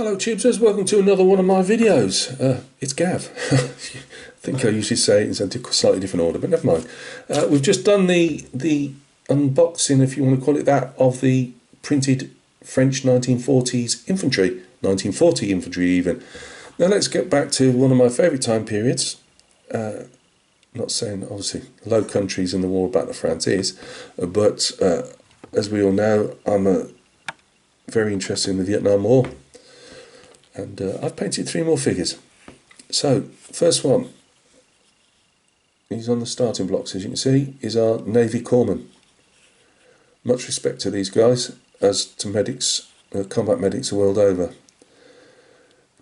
Hello Chibsers, welcome to another one of my videos. It's Gav. I think I usually say it in a slightly different order, but never mind. We've just done the unboxing, if you want to call it that, of the printed French 1940s infantry, 1940 infantry even. Now let's get back to one of my favourite time periods. Not saying, obviously, Low Countries in the War Battle of France is, but as we all know, I'm very interested in the Vietnam War. And I've painted 3 more figures. So, first one, he's on the starting blocks, as you can see, is our Navy Corman. Much respect to these guys, as to medics, combat medics the world over.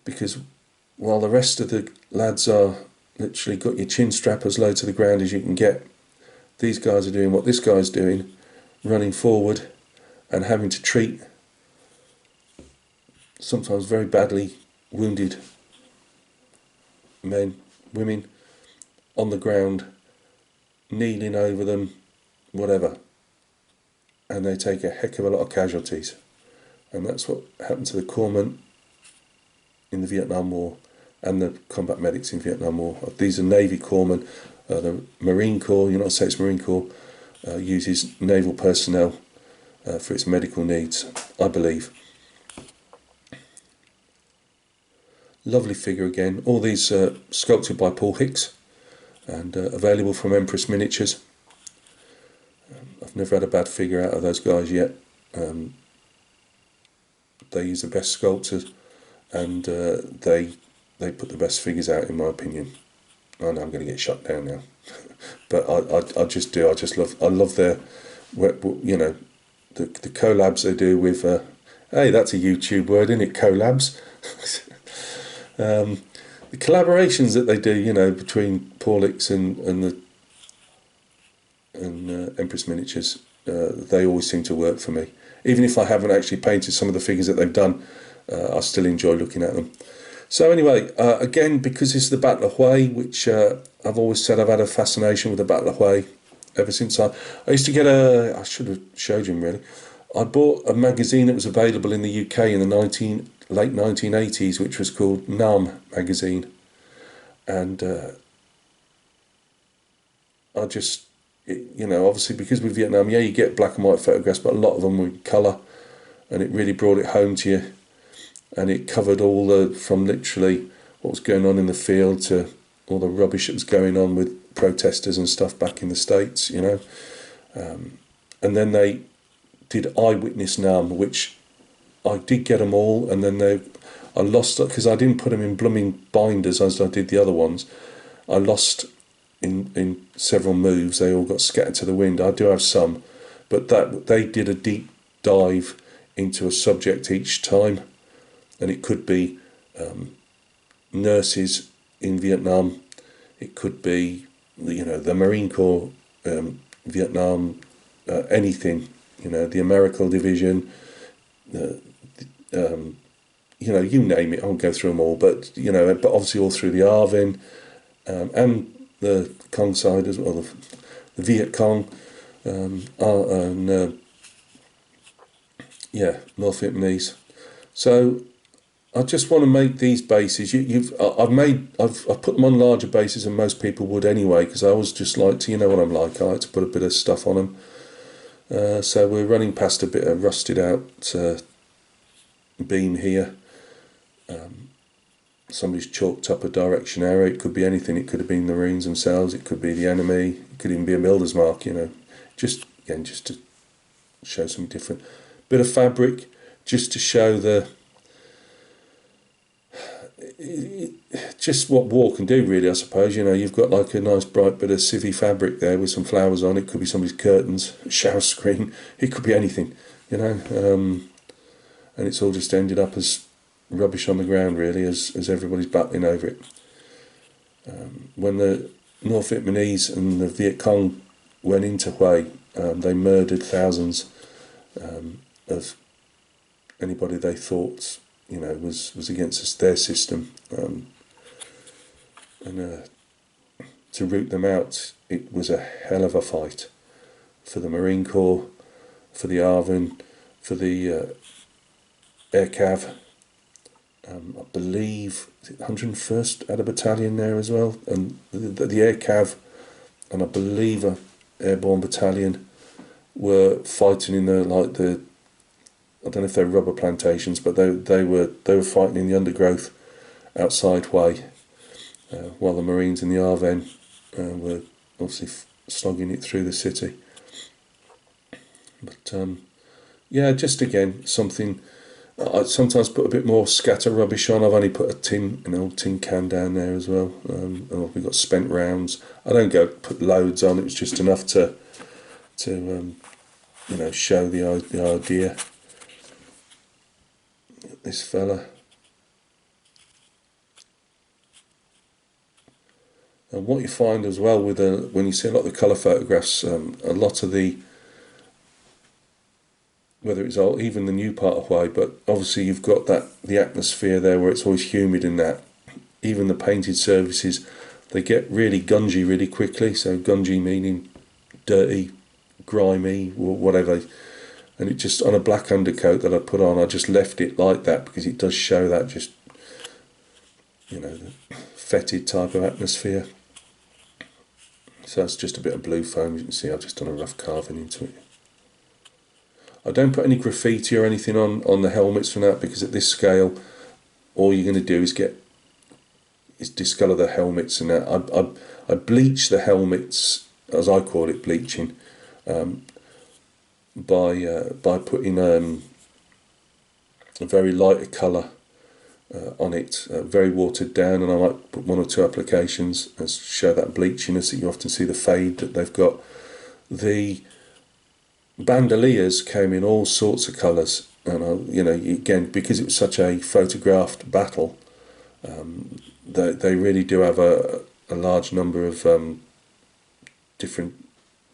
Because while the rest of the lads are literally got your chin strap as low to the ground as you can get, these guys are doing what this guy's doing, running forward and having to treat sometimes very badly wounded men, women on the ground, kneeling over them, whatever, and they take a heck of a lot of casualties. And that's what happened to the corpsmen in the Vietnam War and the combat medics in Vietnam War. These are Navy corpsmen. The Marine Corps, United States Marine Corps, uses naval personnel for its medical needs, I believe. Lovely figure again. All these sculpted by Paul Hicks and available from Empress Miniatures. I've never had a bad figure out of those guys yet. They use the best sculptors and they put the best figures out, in my opinion. I know I'm going to get shut down now, but I just do. I love their, you know, the collabs they do with. Hey, that's a YouTube word, isn't it? Collabs. The collaborations that they do, you know, between Paul Hicks and Empress Miniatures, they always seem to work for me. Even if I haven't actually painted some of the figures that they've done, I still enjoy looking at them. So anyway, again, because this is the Battle of Hue, which I've always said I've had a fascination with the Battle of Hue ever since I used to get I should have showed you really. I bought a magazine that was available in the UK in the late 1980s, which was called Nam magazine, and I just, you know, obviously because with Vietnam, yeah, you get black and white photographs, but a lot of them were in colour, and it really brought it home to you, and it covered all from literally what was going on in the field to all the rubbish that was going on with protesters and stuff back in the States, you know, and then they did Eyewitness Nam, which I did get them all, and then I lost it because I didn't put them in blooming binders as I did the other ones. I lost in several moves. They all got scattered to the wind. I do have some, but that they did a deep dive into a subject each time, and it could be nurses in Vietnam. It could be the Marine Corps, Vietnam, anything. You know, the American Division. You know, you name it. I won't go through them all, but but obviously all through the Arvin and the Cong side as well, the Viet Cong, and North Vietnamese. So I just want to make these bases. I've put them on larger bases than most people would anyway, because I always just like to, you know what I'm like. I like to put a bit of stuff on them. So we're running past a bit of rusted out beam here. Somebody's chalked up a direction arrow. It could be anything. It could have been the Marines themselves. It could be the enemy. It could even be a builder's mark, you know. Just to show some different bit of fabric, just to show just what war can do, really, I suppose. You know, you've got like a nice bright bit of civvy fabric there with some flowers on. It could be somebody's curtains, a shower screen. It could be anything, you know. And it's all just ended up as rubbish on the ground, really, as everybody's battling over it. When the North Vietnamese and the Viet Cong went into Hue, they murdered thousands of anybody they thought, you know, was against their system. And to root them out, it was a hell of a fight for the Marine Corps, for the Arvin, for the Air Cav, I believe 101st had a battalion there as well, and the Air Cav, and I believe a airborne battalion were fighting in the I don't know if they're rubber plantations, but they were fighting in the undergrowth outside way, while the Marines in the Arvennes were obviously slogging it through the city. But yeah, just again something. I sometimes put a bit more scatter rubbish on. I've only put an old tin can down there as well. We've got spent rounds. I don't go put loads on. It was just enough to show the idea. This fella. And what you find as well with when you see a lot of the colour photographs, a lot of the, whether it's even the new part of Hawaii, but obviously you've got the atmosphere there where it's always humid in that. Even the painted surfaces, they get really gungy really quickly. So gungy meaning dirty, grimy, or whatever. And it just, on a black undercoat that I put on, I just left it like that because it does show that just, the fetid type of atmosphere. So that's just a bit of blue foam. You can see I've just done a rough carving into it. I don't put any graffiti or anything on the helmets from that, because at this scale, all you're going to do is discolour the helmets and that. I bleach the helmets, as I call it, bleaching, by putting a very light colour on it, very watered down, and I might put one or two applications and show that bleachiness that you often see, the fade that they've got. The bandoliers came in all sorts of colours, and again, because it was such a photographed battle, they really do have a large number of different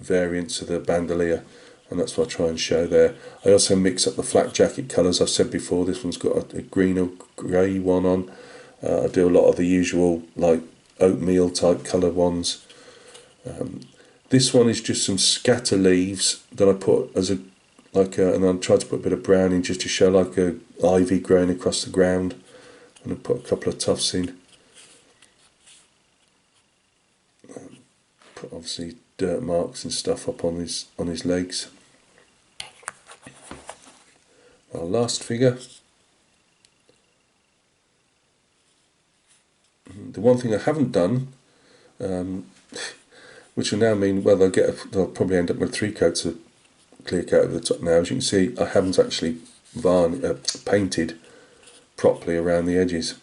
variants of the bandolier, and that's what I try and show there. I also mix up the flak jacket colours. I've said before, this one's got a green or grey one on. I do a lot of the usual like oatmeal type colour ones. This one is just some scatter leaves that I put as and I tried to put a bit of brown in just to show like a ivy growing across the ground, and I put a couple of tufts in. Put obviously dirt marks and stuff up on his legs. Our last figure. The one thing I haven't done, which will now mean, well, they'll probably end up with 3 coats of clear coat over the top now. As you can see, I haven't actually painted properly around the edges.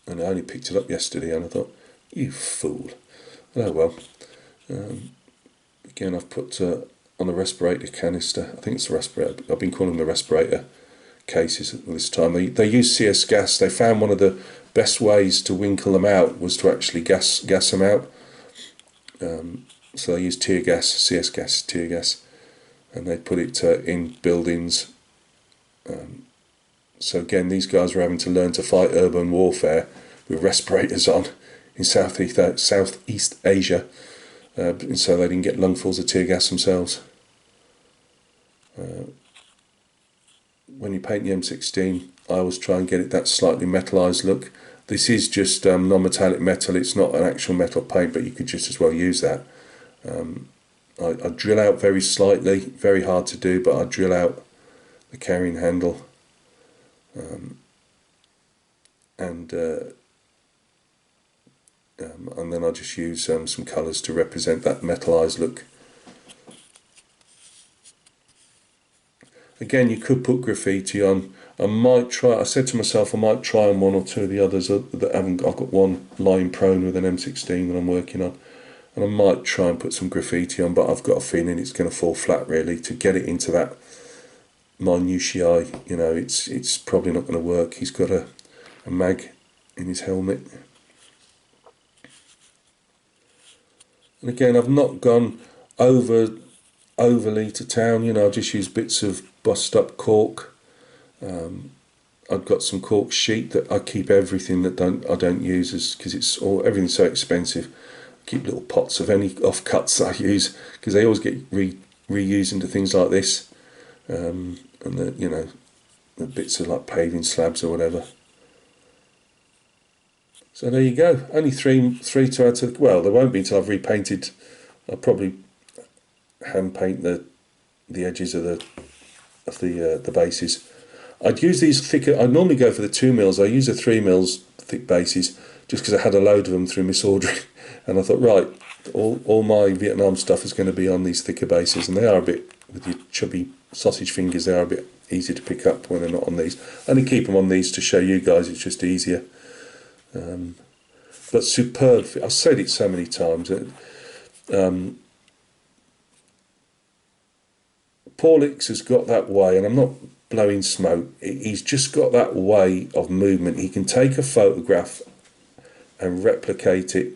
And I only picked it up yesterday, and I thought, you fool. Oh well. Again, I've put on the respirator canister, I think it's a respirator, I've been calling them the respirator cases at this time. They use CS gas. They found one of the best ways to winkle them out was to actually gas them out. So they use tear gas, CS gas, tear gas, and they put it in buildings. So again, these guys were having to learn to fight urban warfare with respirators on in Southeast Asia, so they didn't get lungfuls of tear gas themselves. When you paint the M16, I always try and get it that slightly metallised look. This is just non-metallic metal, it's not an actual metal paint, but you could just as well use that. I drill out very slightly, very hard to do, but I drill out the carrying handle, and then I just use some colours to represent that metallised look. Again, you could put graffiti on. I said to myself I might try on one or two of the others that haven't. I've got one lying prone with an M16 that I'm working on, and I might try and put some graffiti on, but I've got a feeling it's going to fall flat really. To get it into that minutiae, it's probably not going to work. He's got a mag in his helmet. And again, I've not gone overly to town. I just use bits of bust up cork. I've got some cork sheet that I keep everything that I don't use, because everything's so expensive. I keep little pots of any offcuts I use, because they always get reused into things like this. And bits of like paving slabs or whatever. So there you go. Only three to add to. Well, there won't be until I've repainted. I'll probably hand paint the edges of the bases. I'd use these thicker. I normally go for the 2mm. I use the 3mm thick bases just because I had a load of them through misordering, and I thought, right, all my Vietnam stuff is going to be on these thicker bases, and they are a bit, with your chubby sausage fingers, they are a bit easy to pick up when they're not on these. I only keep them on these to show you guys it's just easier. But superb. I've said it so many times. Paul Hicks has got that way, and I'm not blowing smoke. He's just got that way of movement. He can take a photograph and replicate it,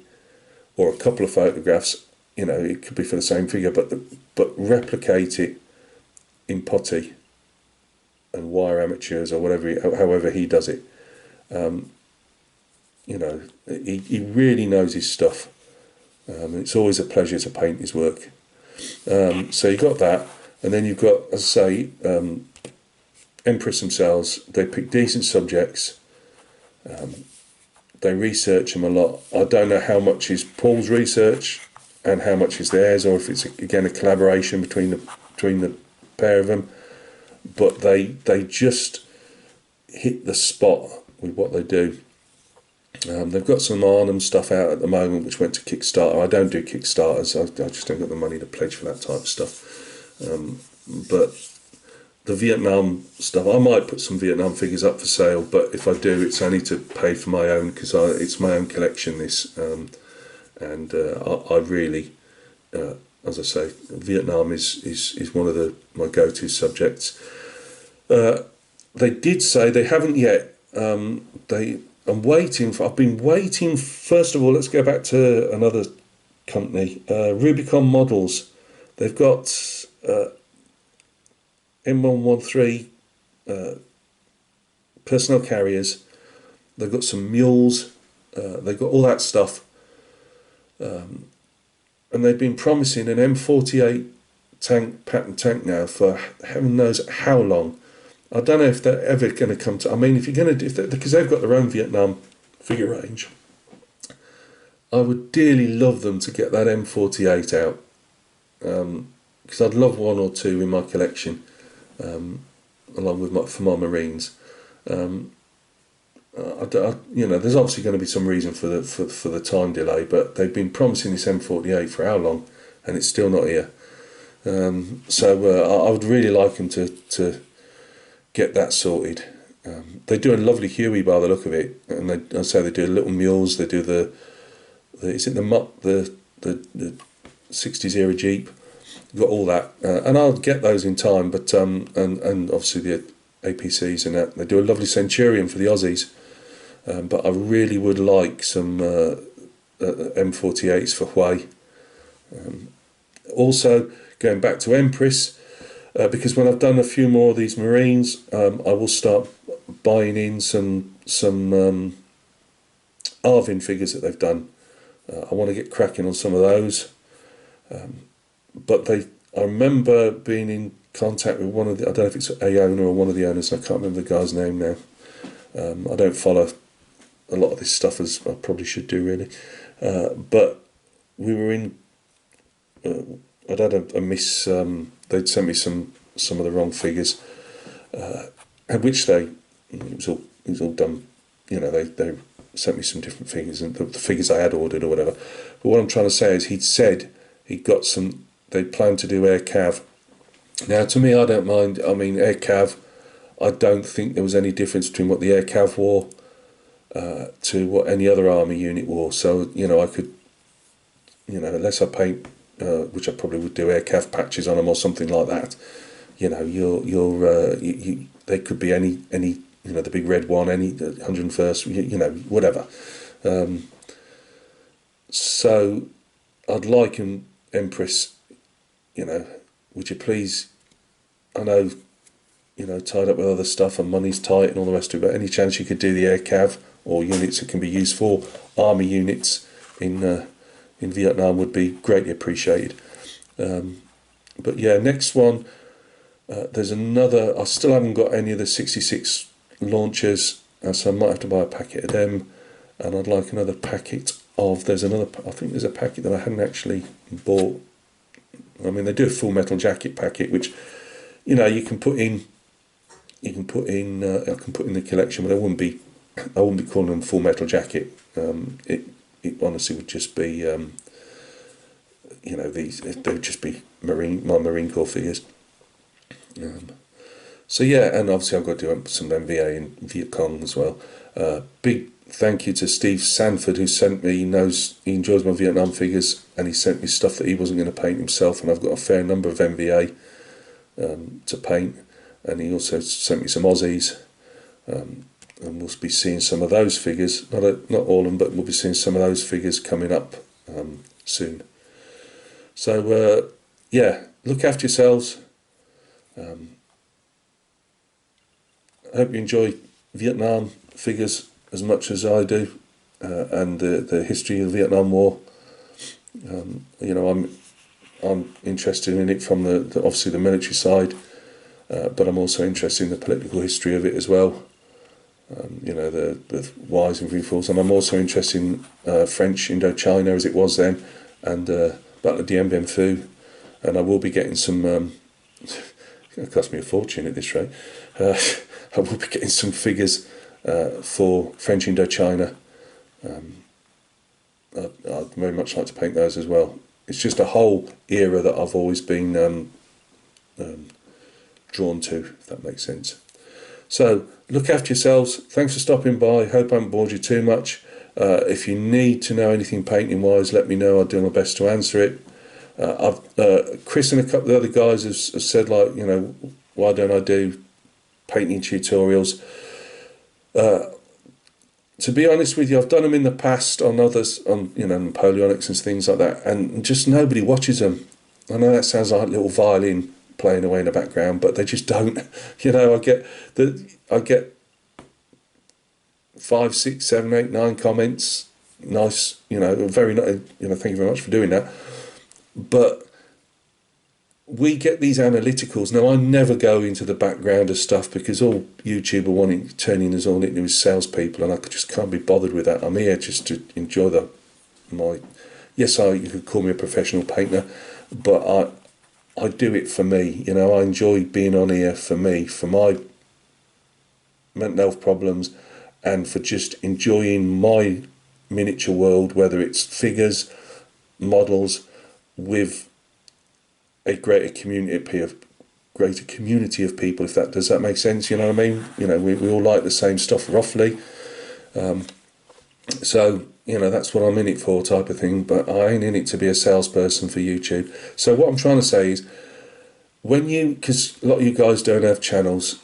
or a couple of photographs. You know, it could be for the same figure, but replicate it in putty and wire amateurs or whatever, however he does it. You know, he really knows his stuff. It's always a pleasure to paint his work. So you've got that, and then you've got, as I say, Empress themselves. They pick decent subjects. They research them a lot. I don't know how much is Paul's research and how much is theirs, or if it's again a collaboration between the pair of them. But they just hit the spot with what they do. They've got some Arnhem stuff out at the moment which went to Kickstarter. I don't do Kickstarters. I just don't got the money to pledge for that type of stuff. But the Vietnam stuff, I might put some Vietnam figures up for sale, but if I do, it's only to pay for my own, because it's my own collection, this. And I really, as I say, Vietnam is one of my go-to subjects. They did say, they haven't yet, I've been waiting, first of all, let's go back to another company, Rubicon Models. They've got M113 personnel carriers, they've got some mules, they've got all that stuff, and they've been promising an M48 pattern tank now for heaven knows how long. I don't know if they're ever going to come to. I mean, if you're going to, because they've got their own Vietnam figure range, I would dearly love them to get that M48 out, because I'd love one or two in my collection, along with for my Marines. You know, there's obviously going to be some reason for the time delay, but they've been promising this M48 for how long, and it's still not here. So I would really like them to get that sorted. They do a lovely Huey by the look of it, and I say they do little mules. They do the is it the Mutt, the 60s era Jeep. Got all that, and I'll get those in time. But and obviously the APCs and that. They do a lovely Centurion for the Aussies, but I really would like some M48s for Huey. Also going back to Empress. Because when I've done a few more of these Marines, I will start buying in some Arvin figures that they've done. I want to get cracking on some of those. But I remember being in contact with one of the, I don't know if it's a owner or one of the owners, I can't remember the guy's name now. I don't follow a lot of this stuff as I probably should do, really. But we were in, I'd had a miss, they'd sent me some of the wrong figures, and which it was all done, you know, they sent me some different figures, and the figures I had ordered or whatever. But what I'm trying to say is he'd said he'd got some, they planned to do air cav. Now to me, I don't mind, I mean air cav, I don't think there was any difference between what the air cav wore to what any other army unit wore. So, you know, I could, you know, unless I paint, which I probably would do, air cav patches on them or something like that, you know, they could be any, you know, the big red one, any, the 101st, you know, whatever. So I'd like an Empress, you know, would you please, I know, you know, tied up with other stuff and money's tight and all the rest of it, but any chance you could do the air cav or units that can be used for army units in Vietnam would be greatly appreciated. But yeah, next one, There's another, I still haven't got any of the 66 launchers, so I might have to buy a packet of them. And I'd like another packet of, there's another, I think there's a packet that I hadn't actually bought. I mean, they do a full metal jacket packet, which, you know, you can put in, I can put in the collection, but I wouldn't be calling them full metal jacket. It honestly would just be, you know, they would just be my Marine Corps figures. So yeah, and obviously I've got to do some MVA in Viet Cong as well. Big thank you to Steve Sanford, who sent me, he enjoys my Vietnam figures, and he sent me stuff that he wasn't going to paint himself, and I've got a fair number of MVA to paint, and he also sent me some Aussies, and we'll be seeing some of those figures, not all of them, but we'll be seeing some of those figures coming up soon. So yeah, look after yourselves. I hope you enjoy Vietnam figures as much as I do, and the history of the Vietnam War. You know, I'm interested in it from the obviously the military side, but I'm also interested in the political history of it as well. You know, the whys and wherefores, and I'm also interested in French Indochina as it was then, and Battle of Dien Bien Phu, and I will be getting some. It cost me a fortune at this rate. I will be getting some figures for French Indochina. I'd very much like to paint those as well. It's just a whole era that I've always been drawn to, if that makes sense. So look after yourselves. Thanks for stopping by. Hope I haven't bored you too much. If you need to know anything painting wise, let me know. I'll do my best to answer it. Chris and a couple of the other guys have said, like, you know, why don't I do painting tutorials? To be honest with you, I've done them in the past on others, on, you know, Napoleonics and things like that, and just nobody watches them. I know that sounds like a little violin playing away in the background, but they just don't. You know, I get 5, 6, 7, 8, 9 comments. Nice, you know, very nice. You know, thank you very much for doing that. But we get these analyticals. Now, I never go into the background of stuff because all YouTube are turning us all into salespeople, and I just can't be bothered with that. I'm here just to enjoy yes, you could call me a professional painter, but I do it for me. You know, I enjoy being on here for me, for my mental health problems, and for just enjoying my miniature world, whether it's figures, models, with a greater community of people, if that does that make sense. You know what I mean? You know, we all like the same stuff roughly, so you know, that's what I'm in it for, type of thing. But I ain't in it to be a salesperson for YouTube. So what I'm trying to say is, because a lot of you guys don't have channels,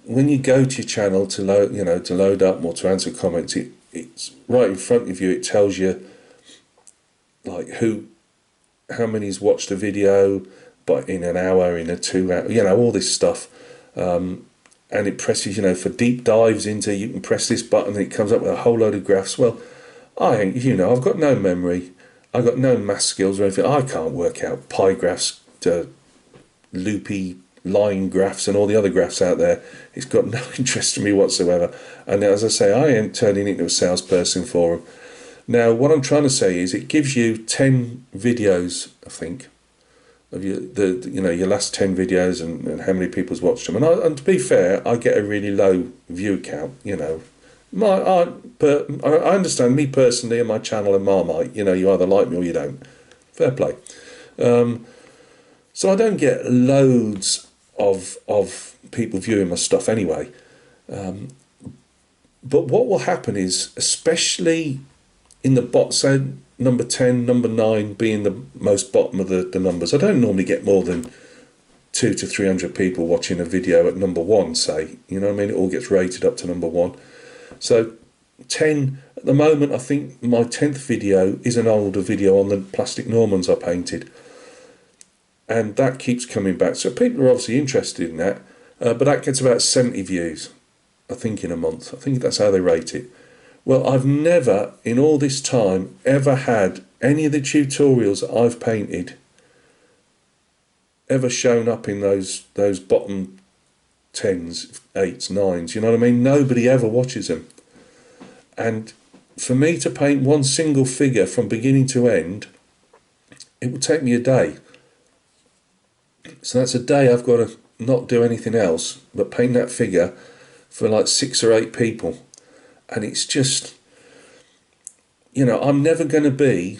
when you go to your channel to load up or to answer comments, it's right in front of you. It tells you like how many's watched a video, but in an hour, in a 2 hour, you know, all this stuff. And it presses, you know, for deep dives into, you can press this button and it comes up with a whole load of graphs. Well, I've got no memory, I've got no math skills or anything. I can't work out pi graphs to loopy line graphs and all the other graphs out there. It's got no interest in me whatsoever. And as I say, I ain't turning into a salesperson for them. Now, what I'm trying to say is, it gives you 10 videos, I think, of your last 10 videos and how many people's watched them. And to be fair, I get a really low view count. You know, but I understand, me personally and my channel and Marmite. You know, you either like me or you don't. Fair play. So I don't get loads of people viewing my stuff anyway. But what will happen is, especially in the bot, so number 10, number 9 being the most bottom of the numbers, I don't normally get more than 200 to 300 people watching a video at number 1, say. You know what I mean? It all gets rated up to number 1. So 10, at the moment, I think my 10th video is an older video on the plastic Normans I painted. And that keeps coming back. So people are obviously interested in that. But that gets about 70 views, I think, in a month. I think that's how they rate it. Well, I've never, in all this time, ever had any of the tutorials that I've painted ever shown up in those bottom 10s, 8s, 9s, you know what I mean? Nobody ever watches them. And for me to paint one single figure from beginning to end, it would take me a day. So that's a day I've got to not do anything else but paint that figure for like 6 or 8 people. And it's just, you know, I'm never going to be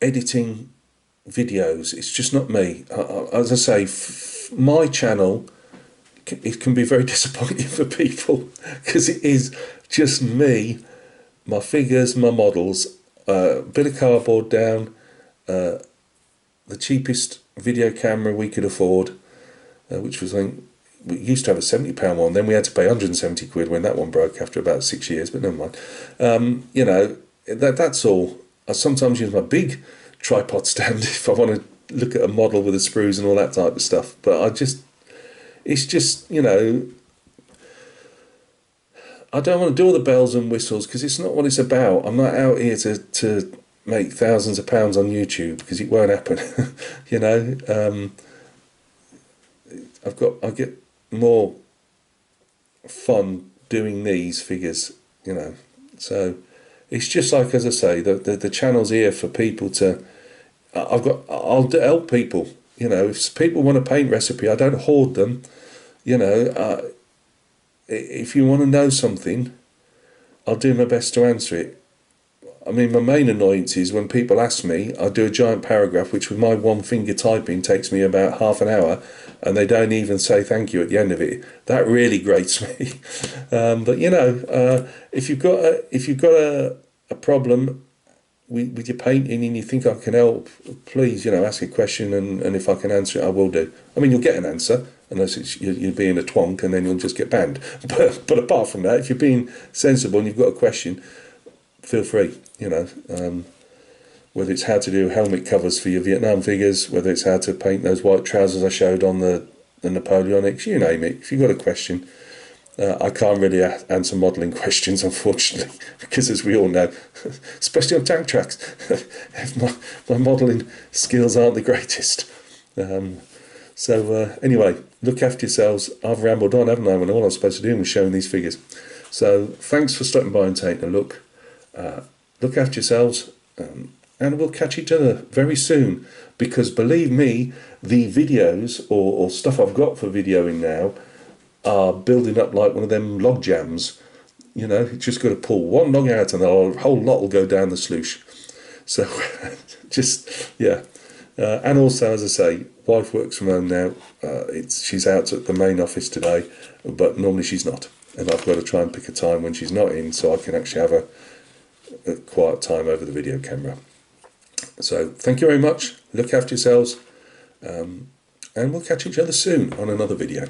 editing videos. It's just not me. As I say, my channel, it can be very disappointing for people because it is just me, my figures, my models, a bit of cardboard down, the cheapest video camera we could afford, which was, I think, we used to have a £70 one, then we had to pay 170 quid when that one broke after about 6 years, but never mind. You know, that's all. I sometimes use my big tripod stand if I want to look at a model with the sprues and all that type of stuff, but it's just, you know, I don't want to do all the bells and whistles because it's not what it's about. I'm not out here to make thousands of pounds on YouTube because it won't happen. You know, I get more fun doing these figures, you know. So it's just like, as I say, the channel's here for people to. I'll help people. You know, if people want a paint recipe, I don't hoard them. You know, if you want to know something, I'll do my best to answer it. I mean, my main annoyance is when people ask me, I do a giant paragraph, which with my one finger typing takes me about half an hour, and they don't even say thank you at the end of it. That really grates me. But you know, if you've got a problem with your painting and you think I can help, please, you know, ask a question, and if I can answer it, I will do. I mean, you'll get an answer unless it's you're being a twonk, and then you'll just get banned. But apart from that, if you're being sensible and you've got a question, feel free, you know, whether it's how to do helmet covers for your Vietnam figures, whether it's how to paint those white trousers I showed on the Napoleonics, you name it. If you've got a question, I can't really answer modelling questions, unfortunately, because as we all know, especially on tank tracks, my modelling skills aren't the greatest. So anyway, look after yourselves. I've rambled on, haven't I, when all I'm supposed to do was showing these figures. So thanks for stopping by and taking a look. Look after yourselves, and we'll catch each other very soon, because believe me, the videos or stuff I've got for videoing now are building up like one of them log jams. You know, you just got to pull one log out and the whole lot will go down the sluice. So just, yeah. And also, as I say, wife works from home now. She's out at the main office today, but normally she's not, and I've got to try and pick a time when she's not in so I can actually have a quiet time over the video camera. So thank you very much. Look after yourselves, and we'll catch each other soon on another video.